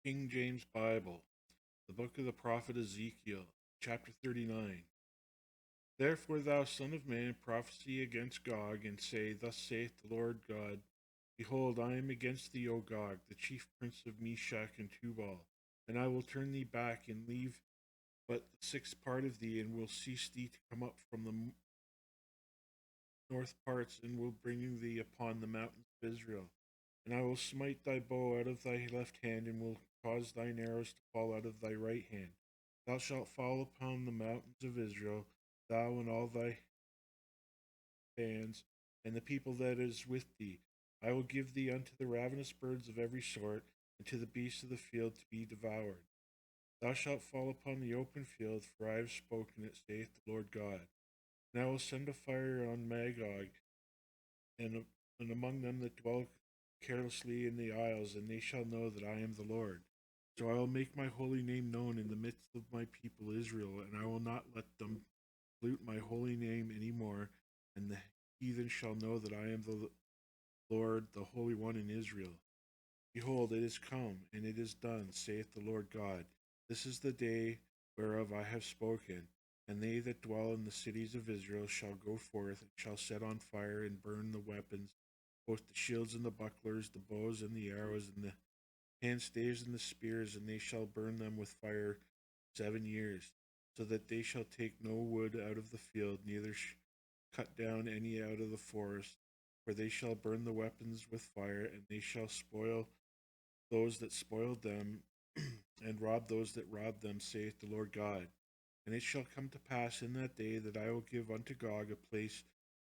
King James Bible, the book of the prophet Ezekiel, chapter 39. Therefore, thou son of man, prophesy against Gog, and say, Thus saith the Lord God, Behold, I am against thee, O Gog, the chief prince of Meshach and Tubal, and I will turn thee back, and leave but the sixth part of thee, and will cease thee to come up from the north parts, and will bring thee upon the mountains of Israel. And I will smite thy bow out of thy left hand, and will cause thine arrows to fall out of thy right hand. Thou shalt fall upon the mountains of Israel, thou and all thy bands, and the people that is with thee. I will give thee unto the ravenous birds of every sort, and to the beasts of the field to be devoured. Thou shalt fall upon the open field, for I have spoken it, saith the Lord God. And I will send a fire on Magog, and, and among them that dwell carelessly in the isles, and they shall know that I am the Lord. So I will make my holy name known in the midst of my people Israel, and I will not let them pollute my holy name any more, and the heathen shall know that I am the Lord, the Holy One in Israel. Behold, it is come, and it is done, saith the Lord God. This is the day whereof I have spoken. And they that dwell in the cities of Israel shall go forth, and shall set on fire and burn the weapons, both the shields and the bucklers, the bows and the arrows, and the handstaves and the spears, and they shall burn them with fire 7 years, so that they shall take no wood out of the field, neither cut down any out of the forest. For they shall burn the weapons with fire, and they shall spoil those that spoiled them, and rob those that robbed them, saith the Lord God. And it shall come to pass in that day that I will give unto Gog a place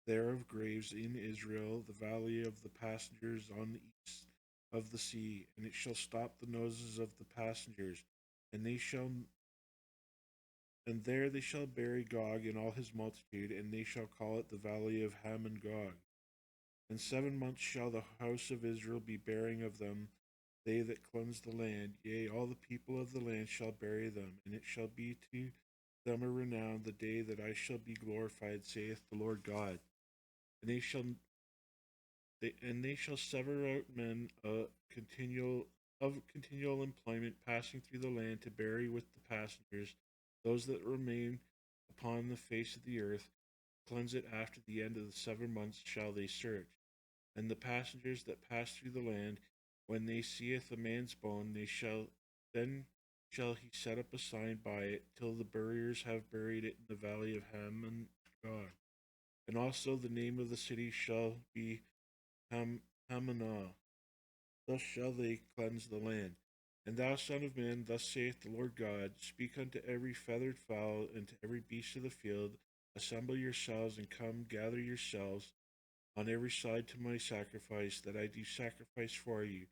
there of graves in Israel, the valley of the passengers on the east of the sea, and it shall stop the noses of the passengers, and they shall and there they shall bury Gog and all his multitude, and they shall call it the valley of Hamon Gog. And 7 months shall the house of Israel be burying of them, they that cleanse the land, yea, all the people of the land shall bury them, and it shall be to them a renown the day that I shall be glorified, saith the Lord God. And they shall sever out men continual employment, passing through the land to bury with the passengers those that remain upon the face of the earth. Cleanse it after the end of the 7 months shall they search. And the passengers that pass through the land, when they seeth a man's bone, then shall he set up a sign by it, till the buriers have buried it in the valley of Hamon God. And also the name of the city shall be Hamanah. Thus shall they cleanse the land. And thou, son of man, thus saith the Lord God, Speak unto every feathered fowl, and to every beast of the field, Assemble yourselves, and come gather yourselves on every side to my sacrifice, that I do sacrifice for you,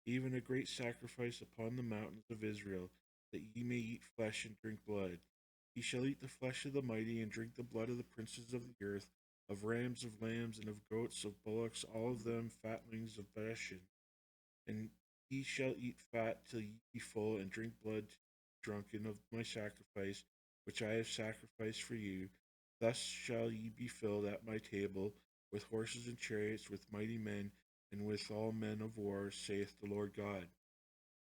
even a great sacrifice upon the mountains of Israel, that ye may eat flesh and drink blood. Ye shall eat the flesh of the mighty, and drink the blood of the princes of the earth, of rams, of lambs, and of goats, of bullocks, all of them fatlings of Bashan. And ye shall eat fat till ye be full, and drink blood drunken of my sacrifice, which I have sacrificed for you. Thus shall ye be filled at my table, with horses and chariots, with mighty men, and with all men of war, saith the Lord God.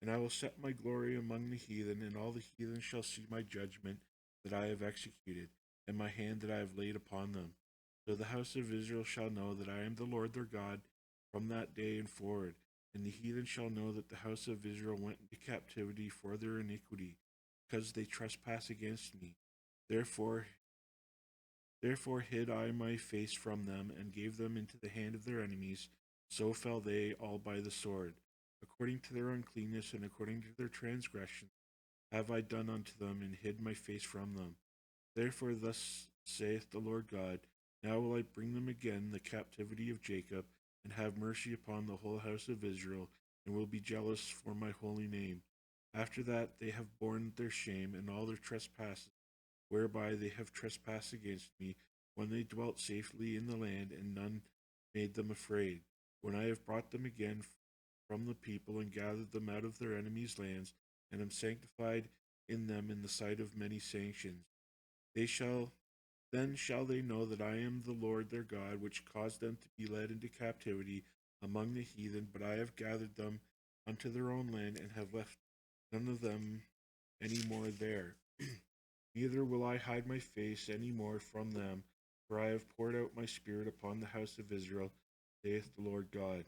And I will set my glory among the heathen, and all the heathen shall see my judgment that I have executed, and my hand that I have laid upon them. So the house of Israel shall know that I am the Lord their God from that day and forward. And the heathen shall know that the house of Israel went into captivity for their iniquity, because they trespass against me. Therefore, therefore hid I my face from them, and gave them into the hand of their enemies. So fell they all by the sword. According to their uncleanness and according to their transgression have I done unto them, and hid my face from them. Therefore thus saith the Lord God, Now will I bring them again the captivity of Jacob, and have mercy upon the whole house of Israel, and will be jealous for my holy name. After that they have borne their shame and all their trespasses, whereby they have trespassed against me, when they dwelt safely in the land, and none made them afraid. When I have brought them again from the people, and gathered them out of their enemies' lands, and am sanctified in them in the sight of many sanctions. Then shall they know that I am the Lord their God, which caused them to be led into captivity among the heathen, but I have gathered them unto their own land, and have left none of them any more there. Neither will I hide my face any more from them, for I have poured out my spirit upon the house of Israel, saith the Lord God.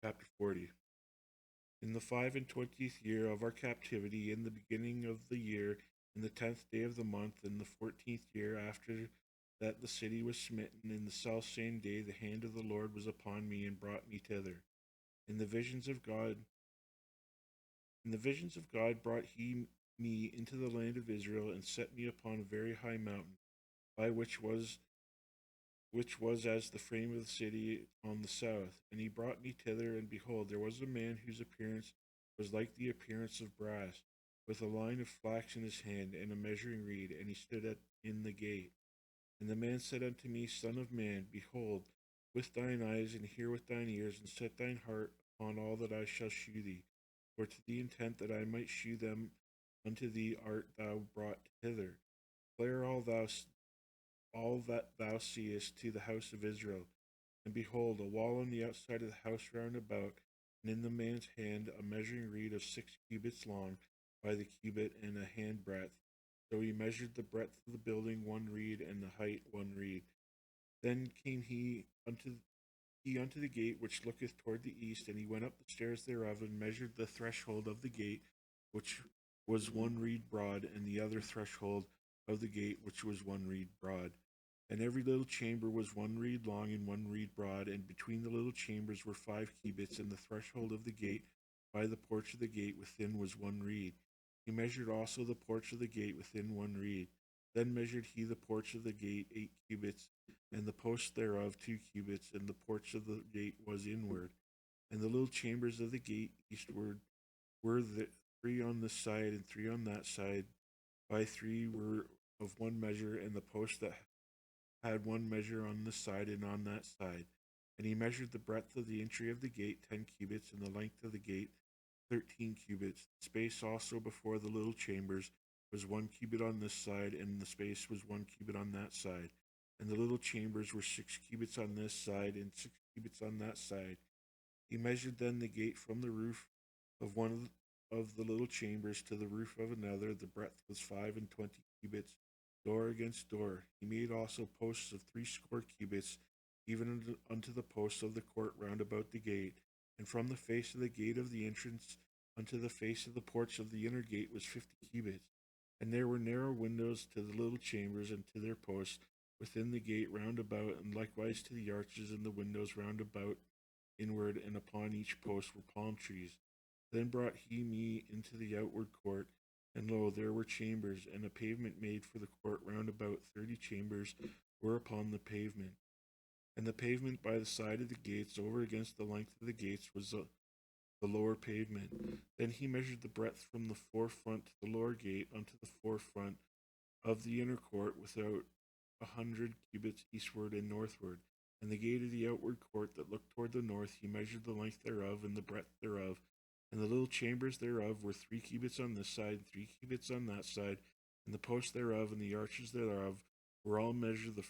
Chapter 40. In the 25th year of our captivity, in the beginning of the year, in the 10th day of the month, in the 14th year after that the city was smitten, in the selfsame day the hand of the Lord was upon me and brought me thither. In the visions of God, brought he me into the land of Israel, and set me upon a very high mountain, by which was as the frame of the city on the south. And he brought me thither, and behold, there was a man whose appearance was like the appearance of brass, with a line of flax in his hand, and a measuring reed, and he stood in the gate. And the man said unto me, Son of man, behold, with thine eyes, and hear with thine ears, and set thine heart upon all that I shall shew thee. For to the intent that I might shew them unto thee art thou brought hither. Declare all that thou seest to the house of Israel. And behold, a wall on the outside of the house round about, and in the man's hand a measuring reed of 6 cubits long by the cubit and a hand breadth. So he measured the breadth of the building 1 reed, and the height 1 reed. Then came he unto the gate which looketh toward the east, and he went up the stairs thereof, and measured the threshold of the gate, which was 1 reed broad, and the other threshold of the gate, which was 1 reed broad. And every little chamber was 1 reed long and 1 reed broad, and between the little chambers were 5 cubits, and the threshold of the gate by the porch of the gate within was 1 reed. He measured also the porch of the gate within 1 reed. Then measured he the porch of the gate 8 cubits, and the posts thereof 2 cubits, and the porch of the gate was inward. And the little chambers of the gate eastward were 3 on this side and 3 on that side, by 3 were of one measure, and the posts that had one measure on this side and on that side. And he measured the breadth of the entry of the gate 10 cubits, and the length of the gate 13 cubits. The space also before the little chambers was 1 cubit on this side, and the space was 1 cubit on that side. And the little chambers were 6 cubits on this side, and 6 cubits on that side. He measured then the gate from the roof of one of the little chambers to the roof of another. The breadth was 25 cubits, door against door. He made also posts of 60 cubits, even unto the posts of the court round about the gate. And from the face of the gate of the entrance unto the face of the porch of the inner gate was 50 cubits. And there were narrow windows to the little chambers and to their posts within the gate round about, and likewise to the arches and the windows round about inward, and upon each post were palm trees. Then brought he me into the outward court, and lo, there were chambers, and a pavement made for the court round about. 30 chambers were upon the pavement. And the pavement by the side of the gates, over against the length of the gates, was the lower pavement. Then he measured the breadth from the forefront to the lower gate unto the forefront of the inner court, without 100 cubits eastward and northward. And the gate of the outward court that looked toward the north, he measured the length thereof and the breadth thereof. And the little chambers thereof were 3 cubits on this side, 3 cubits on that side. And the posts thereof and the arches thereof were all measured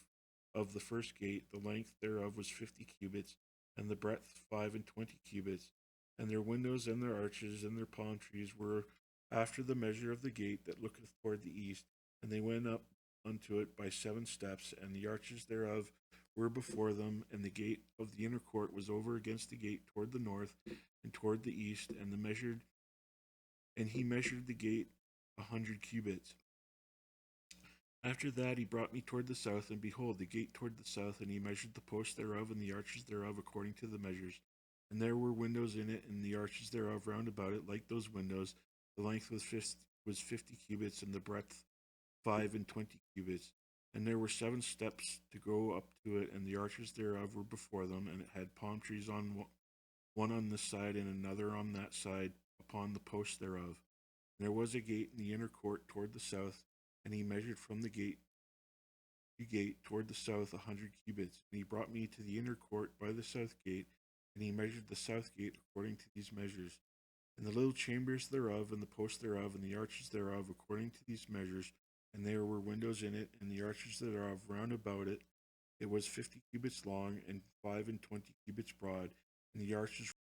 of the first gate. The length thereof was 50 cubits, and the breadth 25 cubits. And their windows and their arches and their palm trees were after the measure of the gate that looketh toward the east. And they went up unto it by 7 steps, and the arches thereof were before them. And the gate of the inner court was over against the gate toward the north and toward the east. And he measured the gate 100 cubits. After that he brought me toward the south, and behold, the gate toward the south, and he measured the posts thereof and the arches thereof according to the measures. And there were windows in it, and the arches thereof round about it, like those windows. The length was 50 cubits, and the breadth 25 cubits. And there were 7 steps to go up to it, and the arches thereof were before them, and it had palm trees on one on this side and another on that side upon the posts thereof. And there was a gate in the inner court toward the south, and he measured from the gate toward the south 100 cubits. And he brought me to the inner court by the south gate, and he measured the south gate according to these measures. And the little chambers thereof, and the posts thereof, and the arches thereof according to these measures. And there were windows in it, and the arches thereof round about it. It was 50 cubits long, and 25 cubits broad, and the arches